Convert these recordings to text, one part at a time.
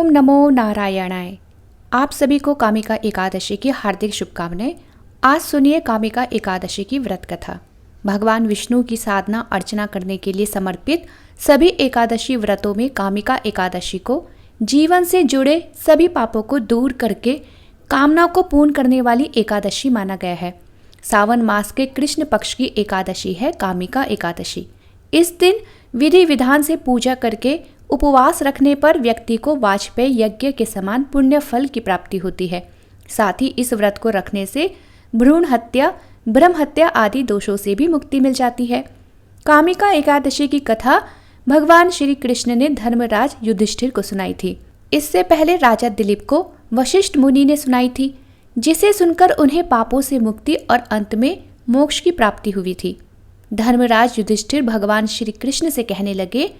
ओम नमो नारायणाय। आप सभी को कामिका एकादशी की हार्दिक शुभकामनाएं। आज सुनिए कामिका एकादशी की व्रत कथा। भगवान विष्णु की साधना अर्चना करने के लिए समर्पित सभी एकादशी व्रतों में कामिका एकादशी को जीवन से जुड़े सभी पापों को दूर करके कामना को पूर्ण करने वाली एकादशी माना गया है। सावन मास के कृष्ण पक्ष की एकादशी है कामिका एकादशी। इस दिन विधि विधान से पूजा करके उपवास रखने पर व्यक्ति को वाजपेय यज्ञ के समान पुण्य फल की प्राप्ति होती है। साथ ही इस व्रत को रखने से भ्रूण हत्या, ब्रह्म हत्या आदि दोषों से भी मुक्ति मिल जाती है। कामिका एकादशी की कथा भगवान श्री कृष्ण ने धर्मराज युधिष्ठिर को सुनाई थी। इससे पहले राजा दिलीप को वशिष्ठ मुनि ने सुनाई थी, जिसे सुनकर उन्हें पापों से मुक्ति और अंत में मोक्ष की प्राप्ति हुई थी। धर्मराज युधिष्ठिर भगवान श्री कृष्ण से कहने लगे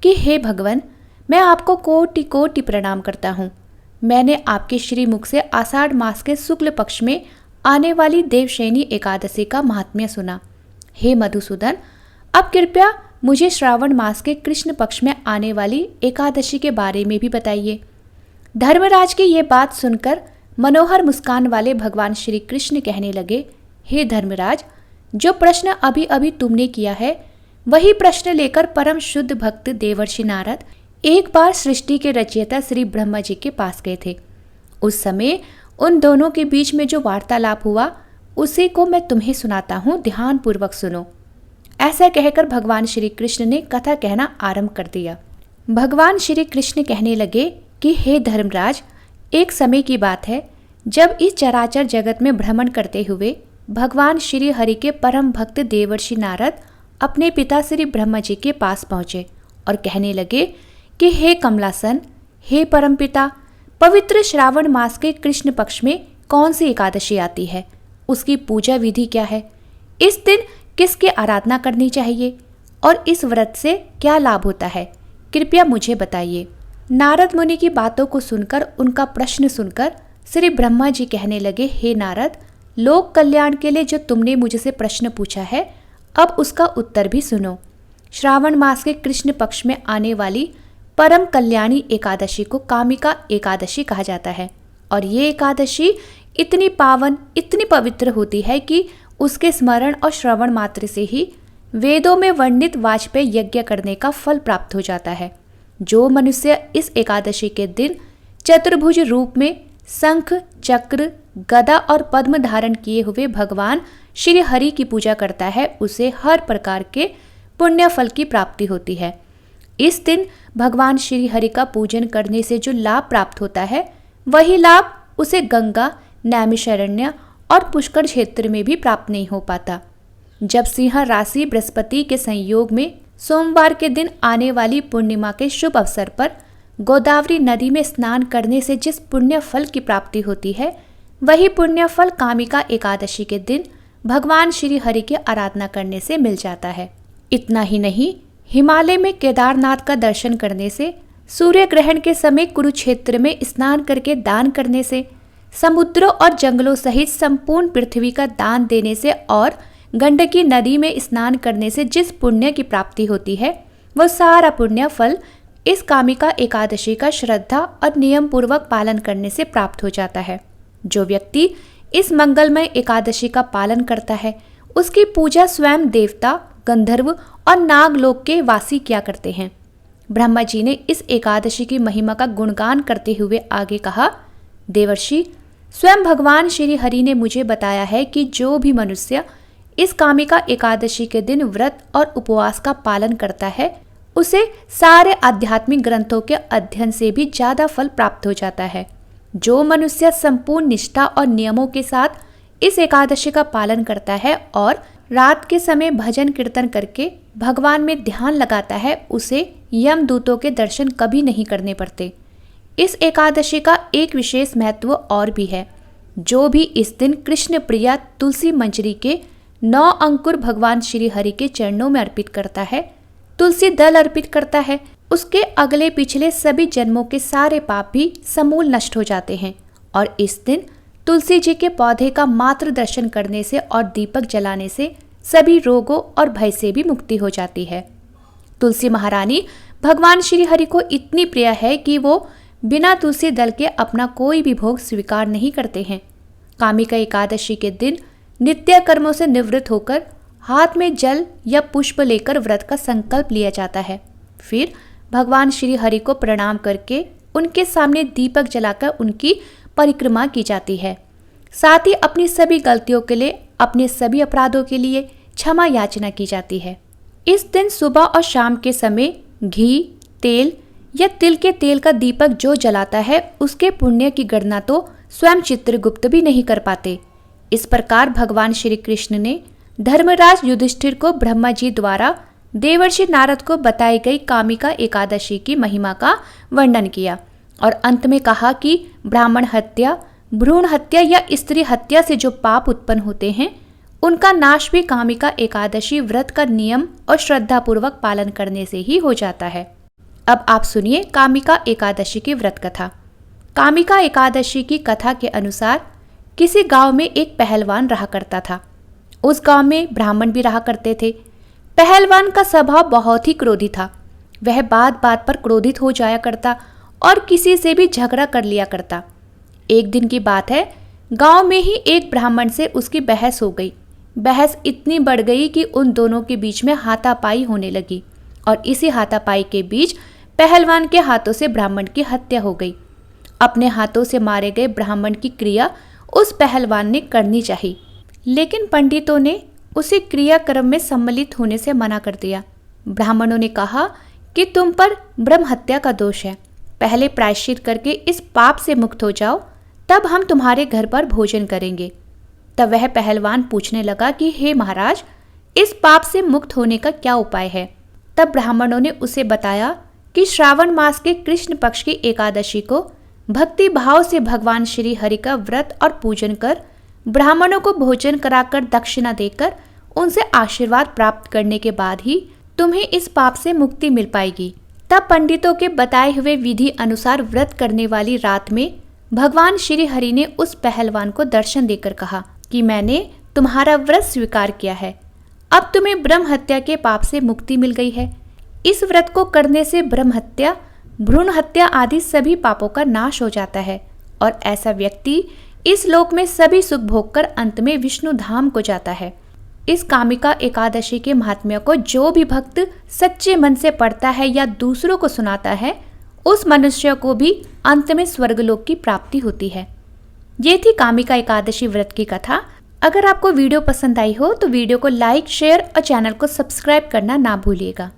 कि हे भगवान, मैं आपको कोटि कोटि प्रणाम करता हूँ। मैंने आपके श्रीमुख से आषाढ़ मास के शुक्ल पक्ष में आने वाली देवशयनी एकादशी का महात्म्य सुना। हे मधुसूदन, अब कृपया मुझे श्रावण मास के कृष्ण पक्ष में आने वाली एकादशी के बारे में भी बताइए। धर्मराज की ये बात सुनकर मनोहर मुस्कान वाले भगवान श्री कृष्ण कहने लगे, हे धर्मराज, जो प्रश्न अभी अभी तुमने किया है वही प्रश्न लेकर परम शुद्ध भक्त देवर्षि नारद एक बार सृष्टि के रचयिता श्री ब्रह्मा जी के पास गए थे। उस समय उन दोनों के बीच में जो वार्तालाप हुआ उसी को मैं तुम्हें सुनाता हूँ, ध्यान पूर्वक सुनो। ऐसा कहकर भगवान श्री कृष्ण ने कथा कहना आरंभ कर दिया। भगवान श्री कृष्ण कहने लगे कि हे धर्मराज, एक समय की बात है जब इस चराचर जगत में भ्रमण करते हुए भगवान श्री हरि के परम भक्त देवर्षि नारद अपने पिता श्री ब्रह्मा जी के पास पहुँचे और कहने लगे कि हे कमलासन, हे परमपिता, पवित्र श्रावण मास के कृष्ण पक्ष में कौन सी एकादशी आती है, उसकी पूजा विधि क्या है, इस दिन किसकी आराधना करनी चाहिए और इस व्रत से क्या लाभ होता है, कृपया मुझे बताइए। नारद मुनि की बातों को सुनकर, उनका प्रश्न सुनकर श्री ब्रह्मा जी कहने लगे, हे नारद, लोक कल्याण के लिए जो तुमने मुझसे प्रश्न पूछा है, अब उसका उत्तर भी सुनो। श्रावण मास के कृष्ण पक्ष में आने वाली परम कल्याणी एकादशी को कामिका एकादशी कहा जाता है और ये एकादशी इतनी पावन, इतनी पवित्र होती है कि उसके स्मरण और श्रवण मात्र से ही वेदों में वर्णित वाजपेय यज्ञ करने का फल प्राप्त हो जाता है। जो मनुष्य इस एकादशी के दिन चतुर्भुज रूप में शंख, चक्र, गदा और पद्म धारण किए हुए भगवान श्री हरि की पूजा करता है, उसे हर प्रकार के पुण्य फल की प्राप्ति होती है। इस दिन भगवान श्री हरि का पूजन करने से जो लाभ प्राप्त होता है, वही लाभ उसे गंगा, नैमिषारण्य और पुष्कर क्षेत्र में भी प्राप्त नहीं हो पाता। जब सिंह राशि बृहस्पति के संयोग में सोमवार के दिन आने वाली पूर्णिमा के शुभ अवसर पर गोदावरी नदी में स्नान करने से जिस पुण्य फल की प्राप्ति होती है, वही पुण्य फल कामिका एकादशी के दिन भगवान श्री हरि की आराधना करने से मिल जाता है। इतना ही नहीं, हिमालय में केदारनाथ का दर्शन करने से, सूर्य ग्रहण के समय कुरुक्षेत्र में स्नान करके दान करने से, समुद्रों और जंगलों सहित संपूर्ण पृथ्वी का दान देने से और गंडकी नदी में स्नान करने से जिस पुण्य की प्राप्ति होती है, वह सारा पुण्य फल इस कामिका एकादशी का श्रद्धा और नियम पूर्वक पालन करने से प्राप्त हो जाता है। जो व्यक्ति इस मंगलमय एकादशी का पालन करता है, उसकी पूजा स्वयं देवता, गंधर्व और नागलोक के वासी किया करते हैं। ब्रह्मा जी ने इस एकादशी की महिमा का गुणगान करते हुए आगे कहा, देवर्षि, स्वयं भगवान श्री हरि ने मुझे बताया है कि जो भी मनुष्य इस कामिका एकादशी के दिन व्रत और उपवास का पालन करता है, उसे सारे आध्यात्मिक ग्रंथों के अध्ययन से भी ज्यादा फल प्राप्त हो जाता है। जो मनुष्य संपूर्ण निष्ठा और नियमों के साथ इस एकादशी का पालन करता है और रात के समय भजन कीर्तन करके भगवान में ध्यान लगाता है, उसे यमदूतों के दर्शन कभी नहीं करने पड़ते। इस एकादशी का एक विशेष महत्व और भी है। जो भी इस दिन कृष्ण प्रिया तुलसी मंजरी के 9 अंकुर भगवान श्री हरि के चरणों में अर्पित करता है, तुलसी दल अर्पित करता है, उसके अगले पिछले सभी जन्मों के सारे पाप भी समूल नष्ट हो जाते हैं। और इस दिन तुलसी जी के पौधे का मात्र दर्शन करने से और दीपक जलाने से सभी रोगों और भय से भी मुक्ति हो जाती है। तुलसी महारानी भगवान श्री हरि को इतनी प्रिय है कि वो बिना तुलसी दल के अपना कोई भी भोग स्वीकार नहीं करते हैं। कामिका एकादशी के दिन नित्य कर्मों से निवृत्त होकर हाथ में जल या पुष्प लेकर व्रत का संकल्प लिया जाता है। फिर भगवान श्री हरि को प्रणाम करके उनके सामने दीपक जलाकर उनकी परिक्रमा की जाती है। साथ ही अपनी सभी गलतियों के लिए, अपने सभी अपराधों के लिए क्षमा याचना की जाती है। इस दिन सुबह और शाम के समय घी, तेल या तिल के तेल का दीपक जो जलाता है उसके पुण्य की गणना तो स्वयं चित्रगुप्त भी नहीं कर पाते। इस प्रकार भगवान श्री कृष्ण ने धर्मराज युधिष्ठिर को ब्रह्मा जी द्वारा देवर्षि नारद को बताई गई कामिका एकादशी की महिमा का वर्णन किया और अंत में कहा कि ब्राह्मण हत्या, भ्रूण हत्या या स्त्री हत्या से जो पाप उत्पन्न होते हैं उनका नाश भी कामिका एकादशी व्रत का नियम और श्रद्धापूर्वक पालन करने से ही हो जाता है। अब आप सुनिए कामिका एकादशी की व्रत कथा। कामिका एकादशी की कथा के अनुसार किसी गांव में एक पहलवान रहा करता था। उस गांव में ब्राह्मण भी रहा करते थे। पहलवान का स्वभाव बहुत ही क्रोधी था। वह बात बात पर क्रोधित हो जाया करता और किसी से भी झगड़ा कर लिया करता। एक दिन की बात है, गांव में ही एक ब्राह्मण से उसकी बहस हो गई। बहस इतनी बढ़ गई कि उन दोनों के बीच में हाथापाई होने लगी और इसी हाथापाई के बीच पहलवान के हाथों से ब्राह्मण की हत्या हो गई। अपने हाथों से मारे गए ब्राह्मण की क्रिया उस पहलवान ने करनी चाहिए, लेकिन पंडितों ने उसे क्रियाक्रम में सम्मिलित होने से मना कर दिया। ब्राह्मणों ने कहा कि तुम पर ब्रह्म हत्या का दोष है, पहले प्रायश्चित करके इस पाप से मुक्त हो जाओ, तब हम तुम्हारे घर पर भोजन करेंगे। तब वह पहलवान पूछने लगा कि हे महाराज, इस पाप से मुक्त होने का क्या उपाय है? तब ब्राह्मणों ने उसे बताया कि श्रावण मास के कृष्ण पक्ष की एकादशी को भक्ति भाव से भगवान श्री हरि का व्रत और पूजन कर, ब्राह्मणों को भोजन कराकर दक्षिणा देकर उनसे आशीर्वाद प्राप्त करने के बाद ही तुम्हें इस पाप से मुक्ति मिल पाएगी। तब पंडितों के बताए हुए विधि अनुसार व्रत करने वाली रात में भगवान श्री हरि ने उस पहलवान को दर्शन देकर कहा कि मैंने तुम्हारा व्रत स्वीकार किया है, अब तुम्हें ब्रह्म हत्या के पाप से मुक्ति मिल गई है। इस व्रत को करने से ब्रह्म हत्या, भ्रूण हत्या आदि सभी पापों का नाश हो जाता है और ऐसा व्यक्ति इस लोक में सभी सुख भोग कर अंत में विष्णु धाम को जाता है। इस कामिका एकादशी के महात्म्य को जो भी भक्त सच्चे मन से पढ़ता है या दूसरों को सुनाता है, उस मनुष्य को भी अंत में स्वर्गलोक की प्राप्ति होती है। ये थी कामिका एकादशी व्रत की कथा। अगर आपको वीडियो पसंद आई हो तो वीडियो को लाइक, शेयर और चैनल को सब्सक्राइब करना ना भूलिएगा।